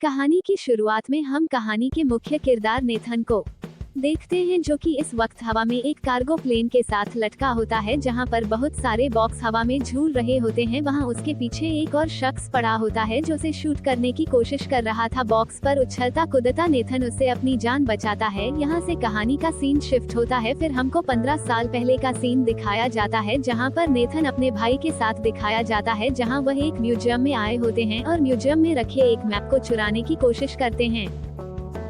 कहानी की शुरुआत में हम कहानी के मुख्य किरदार नेथन को देखते हैं, जो कि इस वक्त हवा में एक कार्गो प्लेन के साथ लटका होता है, जहां पर बहुत सारे बॉक्स हवा में झूल रहे होते हैं। वहां उसके पीछे एक और शख्स पड़ा होता है जो उसे शूट करने की कोशिश कर रहा था। बॉक्स पर उछलता कूदता नेथन उससे अपनी जान बचाता है। यहाँ से कहानी का सीन शिफ्ट होता है। फिर हमको 15 साल पहले का सीन दिखाया जाता है, जहाँ पर नेथन अपने भाई के साथ दिखाया जाता है, जहाँ वह एक म्यूजियम में आए होते हैं और म्यूजियम में रखे एक मैप को चुराने की कोशिश करते हैं,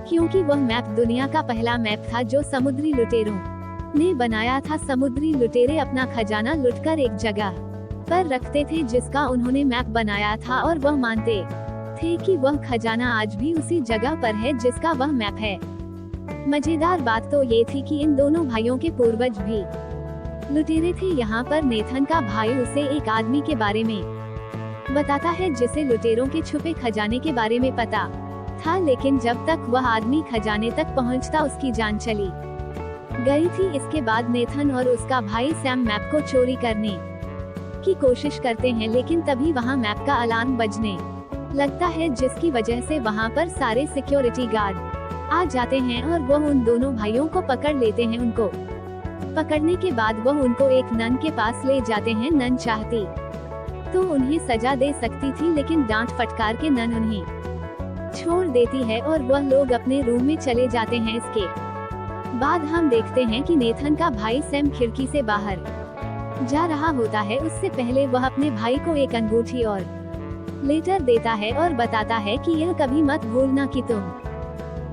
क्योंकि वह मैप दुनिया का पहला मैप था जो समुद्री लुटेरों ने बनाया था। समुद्री लुटेरे अपना खजाना लुटकर एक जगह पर रखते थे जिसका उन्होंने मैप बनाया था, और वह मानते थे कि वह खजाना आज भी उसी जगह पर है जिसका वह मैप है। मजेदार बात तो ये थी कि इन दोनों भाइयों के पूर्वज भी लुटेरे थे। यहाँ पर नेथन का भाई उसे एक आदमी के बारे में बताता है जिसे लुटेरों के छुपे खजाने के बारे में पता था, लेकिन जब तक वह आदमी खजाने तक पहुंचता उसकी जान चली गई थी। इसके बाद नेथन और उसका भाई सैम मैप को चोरी करने की कोशिश करते हैं, लेकिन तभी वहां मैप का अलार्म बजने लगता है, जिसकी वजह से वहां पर सारे सिक्योरिटी गार्ड आ जाते हैं और वह उन दोनों भाइयों को पकड़ लेते हैं। उनको पकड़ने के बाद वह उनको एक नन के पास ले जाते हैं। नन चाहती तो उन्हें सजा दे सकती थी, लेकिन डांट फटकार के नन उन्हें छोड़ देती है और वह लोग अपने रूम में चले जाते हैं। इसके बाद हम देखते हैं कि नेथन का भाई सैम खिड़की से बाहर जा रहा होता है। उससे पहले वह अपने भाई को एक अंगूठी और लेटर देता है और बताता है कि यह कभी मत भूलना कि तुम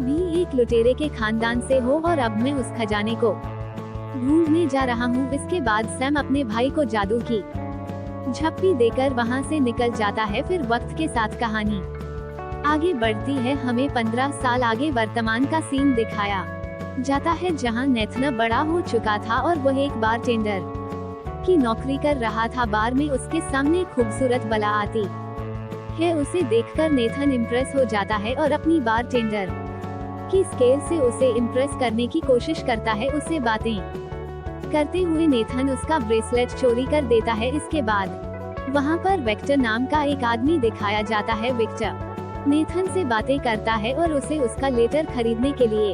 भी एक लुटेरे के खानदान से हो और अब मैं उस खजाने को ढूंढने जा रहा हूँ। इसके बाद सैम अपने भाई को जादू की झप्पी देकर वहाँ से निकल जाता है। फिर वक्त के साथ कहानी आगे बढ़ती है। हमें 15 साल आगे वर्तमान का सीन दिखाया जाता है, जहां नेथन बड़ा हो चुका था और वह एक बारटेंडर की नौकरी कर रहा था। बार में उसके सामने खूबसूरत बला आती है। उसे देखकर नेथन इम्प्रेस हो जाता है और अपनी बारटेंडर की स्केल से उसे इम्प्रेस करने की कोशिश करता है। उसे बातें करते हुए नेथन उसका ब्रेसलेट चोरी कर देता है। इसके बाद वहां पर विक्टर नाम का एक आदमी दिखाया जाता है। विक्टर नेथन से बातें करता है और उसे उसका लेटर खरीदने के लिए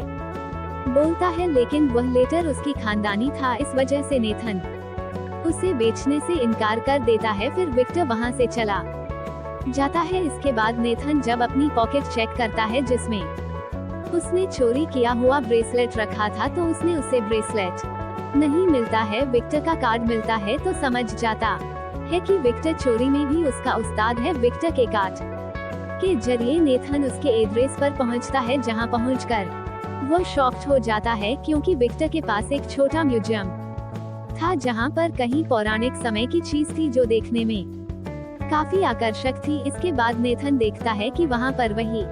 बोलता है, लेकिन वह लेटर उसकी खानदानी था। इस वजह से नेथन उसे बेचने से इनकार कर देता है। फिर विक्टर वहां से चला जाता है। इसके बाद नेथन जब अपनी पॉकेट चेक करता है जिसमें उसने चोरी किया हुआ ब्रेसलेट रखा था, तो उसने उसे ब्रेसलेट नहीं मिलता है। विक्टर का कार्ड मिलता है तो समझ जाता है कि विक्टर चोरी में भी उसका उस्ताद है। विक्टर के कार्ड के जरिए नेथन उसके एड्रेस पर पहुंचता है, जहां पहुंचकर वह शॉक्ड हो जाता है, क्योंकि विक्टर के पास एक छोटा म्यूजियम था जहां पर कहीं पौराणिक समय की चीज थी जो देखने में काफी आकर्षक थी। इसके बाद नेथन देखता है कि वहां पर वही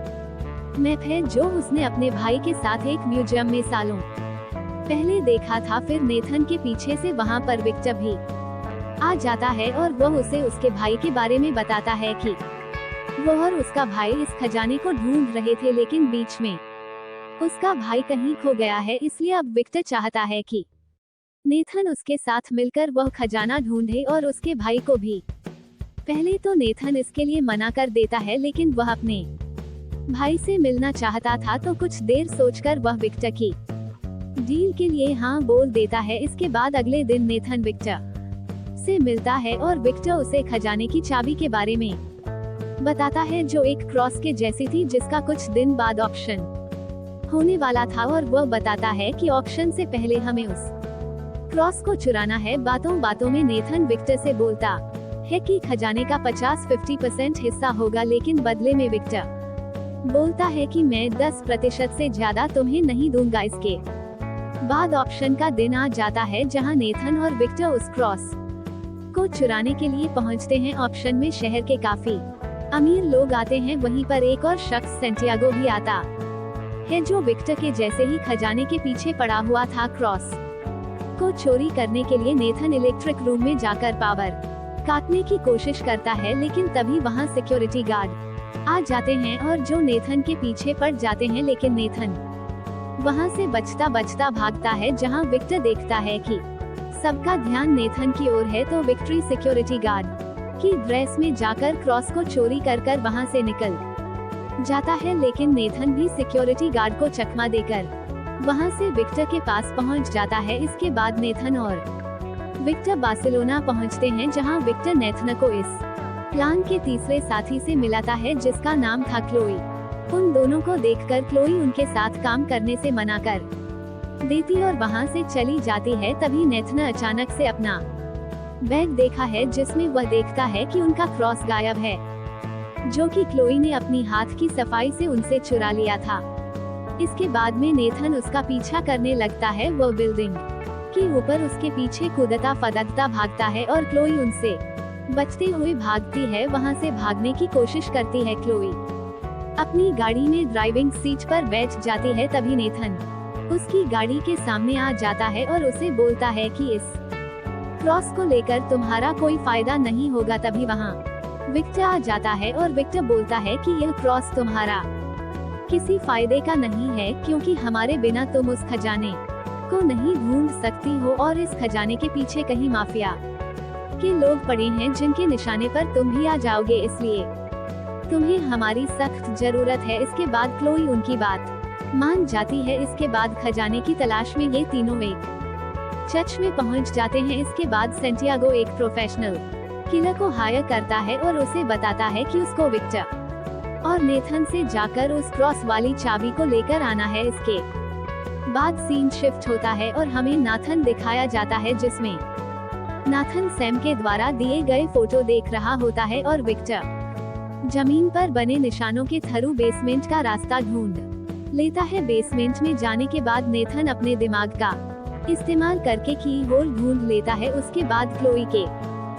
मैप है जो उसने अपने भाई के साथ एक म्यूजियम में सालों पहले देखा था। फिर नेथन के पीछे से वहां पर विक्टर भी आ जाता है और वह उसे उसके भाई के बारे में बताता है कि वह और उसका भाई इस खजाने को ढूंढ रहे थे, लेकिन बीच में उसका भाई कहीं खो गया है। इसलिए अब विक्टर चाहता है कि नेथन उसके साथ मिलकर वह खजाना ढूंढे और उसके भाई को भी। पहले तो नेथन इसके लिए मना कर देता है, लेकिन वह अपने भाई से मिलना चाहता था, तो कुछ देर सोचकर वह विक्टर की डील के लिए हाँ बोल देता है। इसके बाद अगले दिन नेथन विक्टर से मिलता है और विक्टर उसे खजाने की चाबी के बारे में बताता है, जो एक क्रॉस के जैसी थी, जिसका कुछ दिन बाद ऑक्शन होने वाला था। और वह बताता है कि ऑक्शन से पहले हमें उस क्रॉस को चुराना है। बातों बातों में नेथन विक्टर से बोलता है कि खजाने का 50-50% हिस्सा होगा, लेकिन बदले में विक्टर बोलता है कि मैं 10% से ज्यादा तुम्हें नहीं दूंगा। इसके बाद ऑक्शन का दिन आ जाता है, जहां नेथन और विक्टर उस क्रॉस को चुराने के लिए पहुंचते हैं। ऑक्शन में शहर के काफी अमीर लोग आते हैं। वहीं पर एक और शख्स सेंटियागो भी आता है, जो विक्टर के जैसे ही खजाने के पीछे पड़ा हुआ था। क्रॉस को चोरी करने के लिए नेथन इलेक्ट्रिक रूम में जाकर पावर काटने की कोशिश करता है, लेकिन तभी वहां सिक्योरिटी गार्ड आ जाते हैं और जो नेथन के पीछे पड़ जाते हैं। लेकिन नेथन वहां से बचता बचता भागता है, जहां विक्टर देखता है कि सबका ध्यान नेथन की ओर है, तो विक्ट्री सिक्योरिटी गार्ड की ड्रेस में जाकर क्रॉस को चोरी कर वहां से निकल जाता है, लेकिन नेथन भी सिक्योरिटी गार्ड को चकमा देकर वहां से विक्टर के पास पहुंच जाता है। इसके बाद नेथन और विक्टर बार्सिलोना पहुंचते हैं, जहां विक्टर नेथन को इस प्लान के तीसरे साथी से मिलाता है जिसका नाम था क्लोई। उन दोनों को देखकर क्लोई उनके साथ काम करने से मना कर देती और वहां से चली जाती है। तभी नेथन अचानक से अपना बैग देखा है, जिसमें वह देखता है कि उनका क्रॉस गायब है, जो कि क्लोई ने अपनी हाथ की सफाई से उनसे चुरा लिया था। इसके बाद में नेथन उसका पीछा करने लगता है। वह बिल्डिंग के ऊपर उसके पीछे कूदता फदकता भागता है और क्लोई उनसे बचते हुए भागती है। वहां से भागने की कोशिश करती है। क्लोई अपनी गाड़ी में ड्राइविंग सीट पर बैठ जाती है। तभी नेथन उसकी गाड़ी के सामने आ जाता है और उसे बोलता है कि इस क्रॉस को लेकर तुम्हारा कोई फायदा नहीं होगा। तभी वहां विक्टर आ जाता है और विक्टर बोलता है कि यह क्रॉस तुम्हारा किसी फायदे का नहीं है, क्योंकि हमारे बिना तुम उस खजाने को नहीं ढूंढ सकती हो और इस खजाने के पीछे कहीं माफिया के लोग पड़े हैं जिनके निशाने पर तुम भी आ जाओगे, इसलिए तुम्हें हमारी सख्त जरूरत है। इसके बाद क्लोई उनकी बात मान जाती है। इसके बाद खजाने की तलाश में ये तीनों एक चर्च में पहुंच जाते हैं। इसके बाद सेंटियागो एक प्रोफेशनल किलर को हायर करता है और उसे बताता है कि उसको विक्टर और नेथन से जाकर उस क्रॉस वाली चाबी को लेकर आना है। इसके बाद सीन शिफ्ट होता है और हमें नाथन दिखाया जाता है, जिसमें नाथन सैम के द्वारा दिए गए फोटो देख रहा होता है और विक्टर जमीन पर बने निशानों के थ्रू बेसमेंट का रास्ता ढूंढ लेता है। बेसमेंट में जाने के बाद नेथन अपने दिमाग का इस्तेमाल करके की होल ढूंढ लेता है। उसके बाद क्लोई के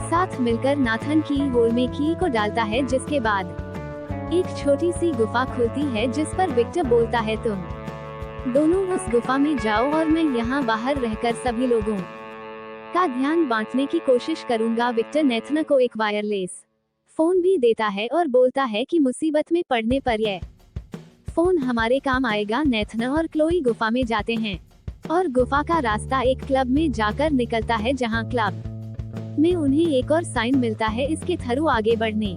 साथ मिलकर नाथन की होल में की को डालता है, जिसके बाद एक छोटी सी गुफा खुलती है, जिस पर विक्टर बोलता है तुम दोनों उस गुफा में जाओ और मैं यहाँ बाहर रहकर सभी लोगों का ध्यान बांटने की कोशिश करूंगा। विक्टर नेथन को एक वायरलेस फोन भी देता है और बोलता है कि मुसीबत में पड़ने पर यह फोन हमारे काम आएगा। नेथन और क्लोई गुफा में जाते हैं और गुफा का रास्ता एक क्लब में जाकर निकलता है, जहां क्लब में उन्हें एक और साइन मिलता है। इसके थ्रू आगे बढ़ने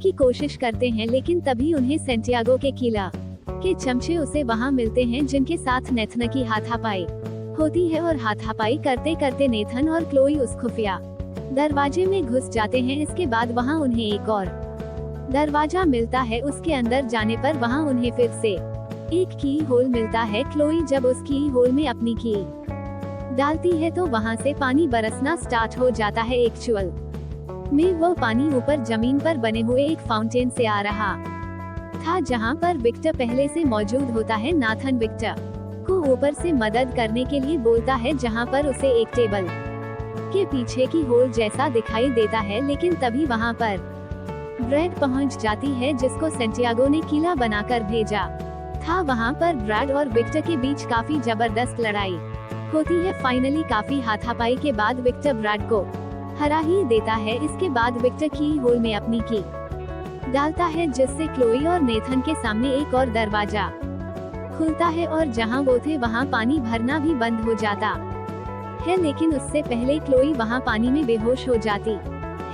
की कोशिश करते हैं, लेकिन तभी उन्हें सेंटियागो के किला के चमचे उसे वहां मिलते हैं, जिनके साथ नेथन की हाथापाई होती है और हाथापाई करते करते नेथन और क्लोई उस खुफिया दरवाजे में घुस जाते हैं। इसके बाद वहां उन्हें एक और दरवाजा मिलता है। उसके अंदर जाने पर वहां उन्हें फिर से एक की होल मिलता है। क्लोई जब उस की होल में अपनी की डालती है तो वहां से पानी बरसना स्टार्ट हो जाता है। एक्चुअल में वो पानी ऊपर जमीन पर बने हुए एक फाउंटेन से आ रहा था, जहां पर विक्टर पहले से मौजूद होता है। नाथन विक्टर को ऊपर से मदद करने के लिए बोलता है, जहां पर उसे एक टेबल के पीछे की होल जैसा दिखाई देता है, लेकिन तभी वहां पर ब्रैड पहुंच जाती है, जिसको सेंटियागो ने किला बनाकर भेजा था। वहां पर ब्रैड और विक्टर के बीच काफी जबरदस्त लड़ाई होती है। फाइनली काफी हाथापाई के बाद विक्टर ब्रैड को हरा ही देता है। इसके बाद विक्टर की होल में अपनी की डालता है, जिससे क्लोई और नेथन के सामने एक और दरवाजा खुलता है और जहां वो थे वहां पानी भरना भी बंद हो जाता है। लेकिन उससे पहले क्लोई वहां पानी में बेहोश हो जाती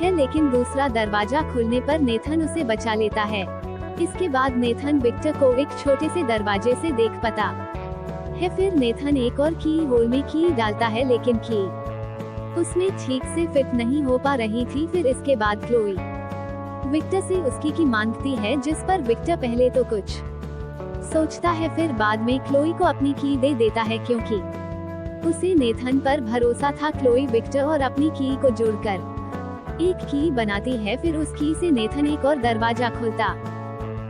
है, लेकिन दूसरा दरवाजा खुलने पर नेथन उसे बचा लेता है। इसके बाद नेथन विक्टर को एक छोटे से दरवाजे से देख पाता है। फिर नेथन एक और की होल में की डालता है, लेकिन की उसमें ठीक से फिट नहीं हो पा रही थी। फिर इसके बाद क्लोई विक्टर से उसकी की मांगती है, जिस पर विक्टर पहले तो कुछ सोचता है, फिर बाद में क्लोई को अपनी की दे देता है, क्योंकि उसे नेथन पर भरोसा था। क्लोई विक्टर और अपनी की को जोड़कर एक की बनाती है। फिर उस की से नेथन एक और दरवाजा खुलता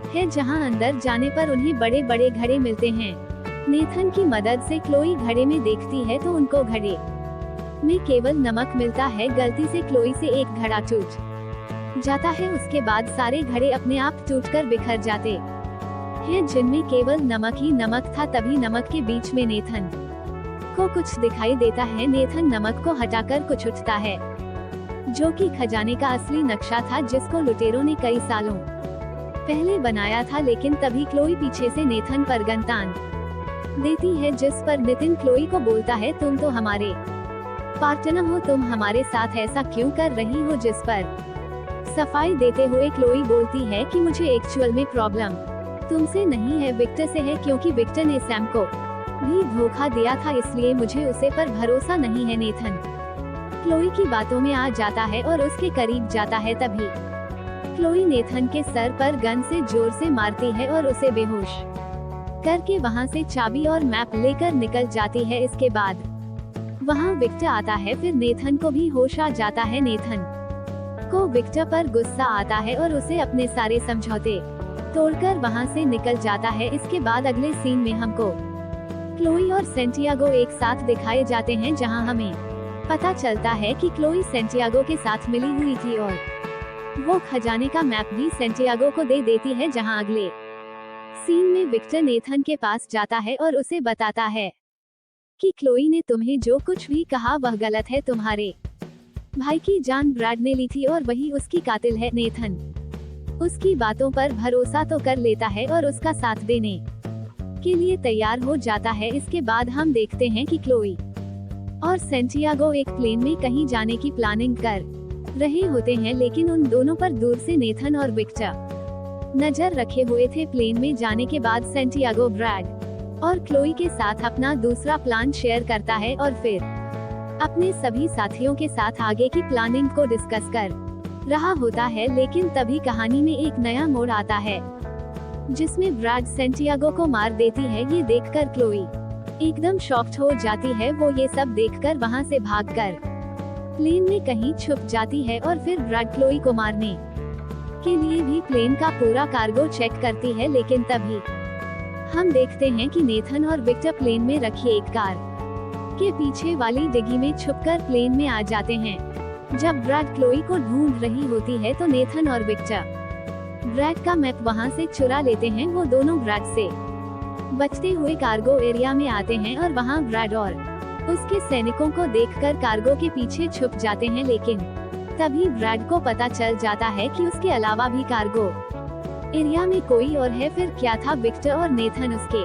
है, जहां अंदर जाने पर उन्हें बड़े बड़े घड़े मिलते हैं। नेथन की मदद से क्लोई घड़े में देखती है तो उनको घड़े में केवल नमक मिलता है। गलती से क्लोई से एक घड़ा टूट जाता है। उसके बाद सारे घड़े अपने आप टूटकर बिखर जाते हैं, जिनमें केवल नमक ही नमक था। तभी नमक के बीच में नेथन को कुछ दिखाई देता है। नेथन नमक को हटाकर कुछ उठता है, जो कि खजाने का असली नक्शा था, जिसको लुटेरों ने कई सालों पहले बनाया था। लेकिन तभी क्लोई पीछे से नेथन पर गन तान देती है, जिस पर नितिन क्लोई को बोलता है, तुम तो हमारे पार्टनर हो, तुम हमारे साथ ऐसा क्यों कर रही हो। जिस पर सफाई देते हुए क्लोई बोलती है कि मुझे एक्चुअल में प्रॉब्लम तुमसे नहीं है, विक्टर से है, क्योंकि विक्टर ने सैम को भी धोखा दिया था, इसलिए मुझे उसे पर भरोसा नहीं है। नेथन क्लोई की बातों में आ जाता है और उसके करीब जाता है। तभी क्लोई नेथन के सर पर गन से जोर से मारती है और उसे बेहोश करके वहां से चाबी और मैप लेकर निकल जाती है। इसके बाद वहां विक्टर आता है, फिर नेथन को भी होश आ जाता है। नेथन को विक्टर पर गुस्सा आता है और उसे अपने सारे समझौते तोड़कर वहां से निकल जाता है। इसके बाद अगले सीन में हमको क्लोई और सेंटियागो एक साथ दिखाए जाते हैं, जहां हमें पता चलता है कि क्लोई सेंटियागो के साथ मिली हुई थी और वो खजाने का मैप भी सेंटियागो को दे देती है। जहां अगले सीन में विक्टर नेथन के पास जाता है और उसे बताता है कि क्लोई ने तुम्हें जो कुछ भी कहा वह गलत है। तुम्हारे भाई की जान ब्रैड ने ली थी और वही उसकी कातिल है। नेथन उसकी बातों पर भरोसा तो कर लेता है और उसका साथ देने के लिए तैयार हो जाता है। इसके बाद हम देखते हैं कि क्लोई और सेंटियागो एक प्लेन में कहीं जाने की प्लानिंग कर रहे होते हैं, लेकिन उन दोनों पर दूर से नेथन और विक्टर नजर रखे हुए थे। प्लेन में जाने के बाद सेंटियागो ब्रैड और क्लोई के साथ अपना दूसरा प्लान शेयर करता है और फिर अपने सभी साथियों के साथ आगे की प्लानिंग को डिस्कस कर रहा होता है। लेकिन तभी कहानी में एक नया मोड़ आता है, जिसमें ब्रैड सेंटियागो को मार देती है। ये देखकर क्लोई एकदम शॉक्ड हो जाती है। वो ये सब देखकर वहां से भागकर प्लेन में कहीं छुप जाती है और फिर ब्रैड क्लोई को मारने के लिए भी प्लेन का पूरा कार्गो चेक करती है। लेकिन तभी हम देखते हैं कि नेथन और विक्टर प्लेन में रखी एक कार के पीछे वाली डिग्गी में छुपकर प्लेन में आ जाते हैं। जब ब्रैड क्लोई को ढूंढ रही होती है तो नेथन और विक्टर ब्रैड का मैप वहां से चुरा लेते हैं। वो दोनों ब्रैड से बचते हुए कार्गो एरिया में आते हैं और वहां ब्रैड और उसके सैनिकों को देखकर कार्गो के पीछे छुप जाते हैं। लेकिन तभी ब्रैड को पता चल जाता है कि उसके अलावा भी कार्गो एरिया में कोई और है। फिर क्या था, विक्टर और नेथन उसके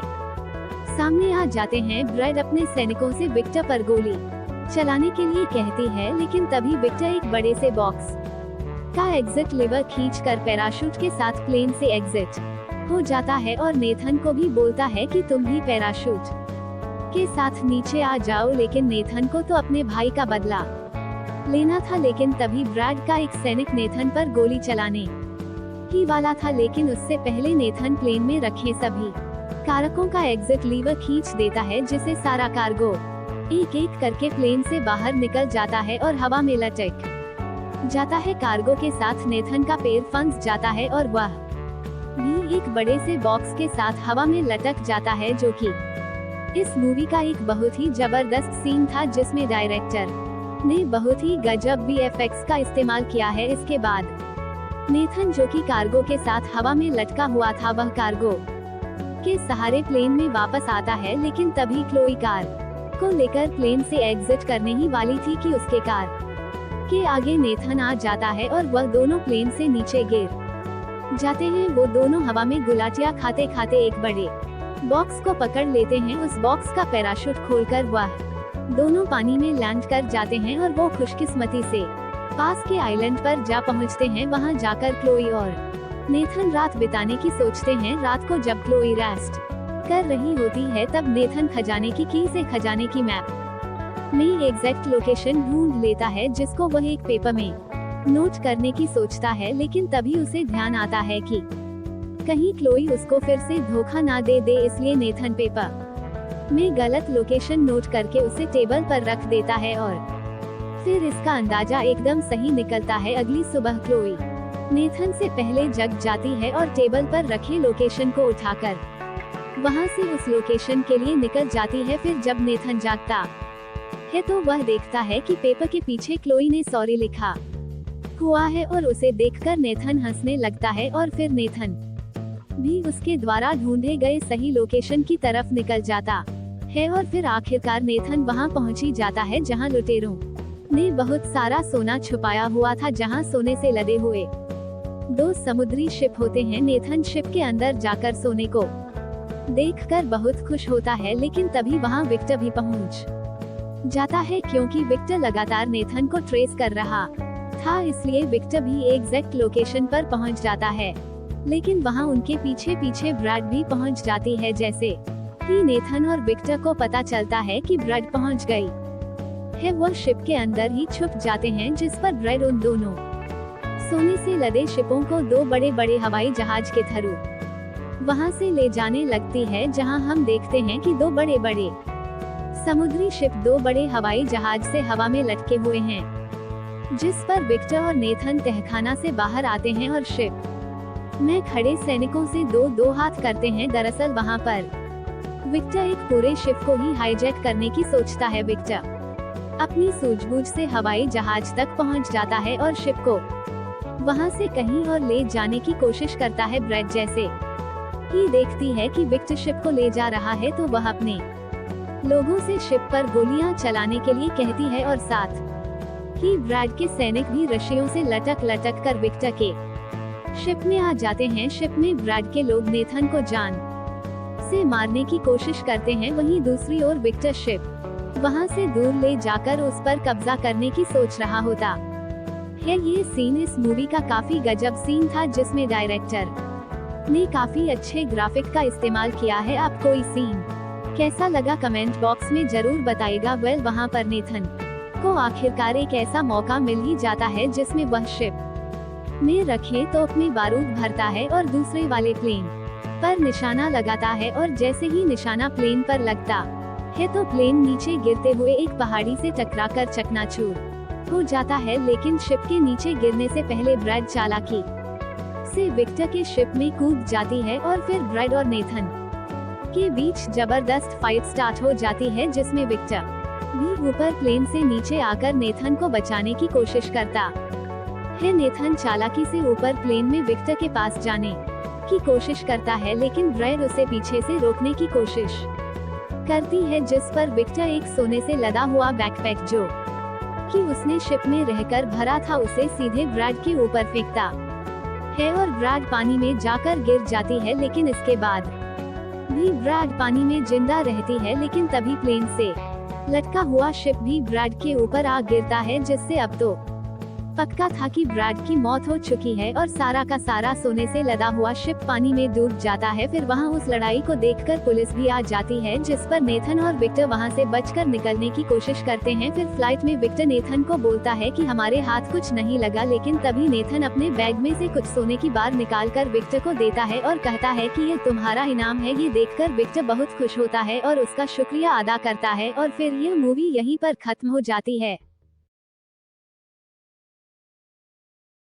सामने आ जाते हैं। ब्रैड अपने सैनिकों से विक्टर पर गोली चलाने के लिए कहती है, लेकिन तभी विक्टर एक बड़े से बॉक्स का एग्जिट लीवर खींचकर पैराशूट के साथ प्लेन से एग्जिट हो जाता है और नेथन को भी बोलता है कि तुम भी पैराशूट के साथ नीचे आ जाओ। लेकिन नेथन को तो अपने भाई का बदला लेना था। लेकिन तभी ब्रैड का एक सैनिक नेथन पर गोली चलाने ही वाला था, लेकिन उससे पहले नेथन प्लेन में रखे सभी कारकों का एग्जिट लीवर खींच देता है, जिससे सारा कार्गो एक एक करके प्लेन से बाहर निकल जाता है और हवा में लटक जाता है। कार्गो के साथ नेथन का पैर फंस जाता है और वह भी एक बड़े से बॉक्स के साथ हवा में लटक जाता है, जो कि इस मूवी का एक बहुत ही जबरदस्त सीन था, जिसमें डायरेक्टर ने बहुत ही गजब VFX का इस्तेमाल किया है। इसके बाद नेथन, जो कि कार्गो के साथ हवा में लटका हुआ था, वह कार्गो के सहारे प्लेन में वापस आता है। लेकिन तभी क्लोई कार को लेकर प्लेन से एग्जिट करने ही वाली थी कि उसके कार के आगे नेथन आ जाता है और वह दोनों प्लेन से नीचे गिर जाते हैं। वो दोनों हवा में गुलाटियां खाते खाते एक बड़े बॉक्स को पकड़ लेते हैं। उस बॉक्स का पैराशूट खोलकर वह दोनों पानी में लैंड कर जाते हैं और वो खुशकिस्मती से पास के आइलैंड पर जा पहुंचते हैं। वहां जाकर क्लोई और नेथन रात बिताने की सोचते हैं। रात को जब क्लोई रेस्ट कर रही होती है, तब नेथन खजाने की की से खजाने की मैप में एग्जैक्ट लोकेशन ढूंढ लेता है, जिसको वह एक पेपर में नोट करने की सोचता है। लेकिन तभी उसे ध्यान आता है कि कहीं क्लोई उसको फिर से धोखा ना दे इसलिए नेथन पेपर में गलत लोकेशन नोट करके उसे टेबल पर रख देता है और फिर इसका अंदाजा एकदम सही निकलता है। अगली सुबह क्लोई नेथन से पहले जग जाती है और टेबल पर रखे लोकेशन को उठाकर वहां से उस लोकेशन के लिए निकल जाती है। फिर जब नेथन जागता है तो वह देखता है कि पेपर के पीछे क्लोई ने सॉरी लिखा हुआ है और उसे देखकर नेथन हंसने लगता है और फिर नेथन भी उसके द्वारा ढूंढे गए सही लोकेशन की तरफ निकल जाता है। और फिर आखिरकार नेथन वहां पहुंच ही जाता है, जहां लुटेरों ने बहुत सारा सोना छुपाया हुआ था, जहां सोने से लदे हुए 2 समुद्री शिप होते हैं। नेथन शिप के अंदर जाकर सोने को देखकर बहुत खुश होता है, लेकिन तभी वहां विक्टर भी पहुंच जाता है, क्योंकि विक्टर लगातार नेथन को ट्रेस कर रहा था, इसलिए विक्टर भी एग्जैक्ट लोकेशन पर पहुंच जाता है। लेकिन वहाँ उनके पीछे पीछे ब्रैड भी पहुँच जाती है। जैसे ही नेथन और विक्टर को पता चलता है कि ब्रैड पहुँच गई है, वो शिप के अंदर ही छुप जाते हैं, जिस पर ब्रैड उन दोनों सोने से लदे शिपों को दो बड़े बड़े हवाई जहाज के थ्रू वहाँ से ले जाने लगती है, जहाँ हम देखते हैं कि दो बड़े बड़े समुद्री शिप दो बड़े हवाई जहाज से हवा में लटके हुए हैं, जिस पर विक्टर और नेथन तहखाना से बाहर आते हैं और शिप में खड़े सैनिकों से दो हाथ करते हैं। दरअसल वहाँ पर विक्टर एक पूरे शिप को ही हाईजैक करने की सोचता है। विक्टर अपनी सूझबूझ से हवाई जहाज तक पहुँच जाता है और शिप को वहाँ से कहीं और ले जाने की कोशिश करता है। ब्रैड जैसे ही देखती है कि विक्टर शिप को ले जा रहा है, तो वह अपने लोगों से शिप पर गोलियां चलाने के लिए कहती है और साथ ही ब्रैड के सैनिक भी रस्सियों से लटक लटक कर विक्टर के शिप में आ जाते हैं। शिप में ब्रैड के लोग नेथन को जान से मारने की कोशिश करते हैं, वहीं दूसरी ओर विक्टर शिप वहां से दूर ले जाकर उस पर कब्जा करने की सोच रहा होता है। ये सीन इस मूवी का काफी गजब सीन था, जिसमें डायरेक्टर ने काफी अच्छे ग्राफिक का इस्तेमाल किया है। आपको ये सीन कैसा लगा कमेंट बॉक्स में जरूर बताइएगा। वहाँ पर नेथन को आखिरकार एक ऐसा मौका मिल ही जाता है, जिसमें वह शिप में रखे तो अपने बारूद भरता है और दूसरे वाले प्लेन पर निशाना लगाता है, और जैसे ही निशाना प्लेन पर लगता है तो प्लेन नीचे गिरते हुए एक पहाड़ी से टकराकर चकनाचूर हो जाता है। लेकिन शिप के नीचे गिरने से पहले ब्रैड चालाकी से विक्टर के शिप में कूद जाती है, और फिर ब्रैड और नेथन के बीच जबरदस्त फाइट स्टार्ट हो जाती है, जिसमें विक्टर भी ऊपर प्लेन से नीचे आकर नेथन को बचाने की कोशिश करता है। नेथन चालाकी से ऊपर प्लेन में विक्टर के पास जाने की कोशिश करता है, लेकिन ब्रैड उसे पीछे से रोकने की कोशिश करती है, जिस पर विक्टर एक सोने से लदा हुआ बैकपैक जो कि उसने शिप में रहकर भरा था, उसे सीधे ब्रैड के ऊपर फेंकता है और ब्रैड पानी में जाकर गिर जाती है। लेकिन इसके बाद भी ब्रैड पानी में जिंदा रहती है, लेकिन तभी प्लेन से लटका हुआ शिप भी ब्रैड के ऊपर आ गिरता है, जिससे अब तो पक्का था कि ब्रैड की मौत हो चुकी है और सारा का सारा सोने से लदा हुआ शिप पानी में डूब जाता है। फिर वहां उस लड़ाई को देखकर पुलिस भी आ जाती है, जिस पर नेथन और विक्टर वहां से बचकर निकलने की कोशिश करते हैं। फिर फ्लाइट में विक्टर नेथन को बोलता है कि हमारे हाथ कुछ नहीं लगा, लेकिन तभी नेथन अपने बैग में से कुछ सोने की बार निकालकर विक्टर को देता है और कहता है कि ये तुम्हारा इनाम है। ये देखकर विक्टर बहुत खुश होता है और उसका शुक्रिया अदा करता है, और फिर यह मूवी यहीं पर खत्म हो जाती है।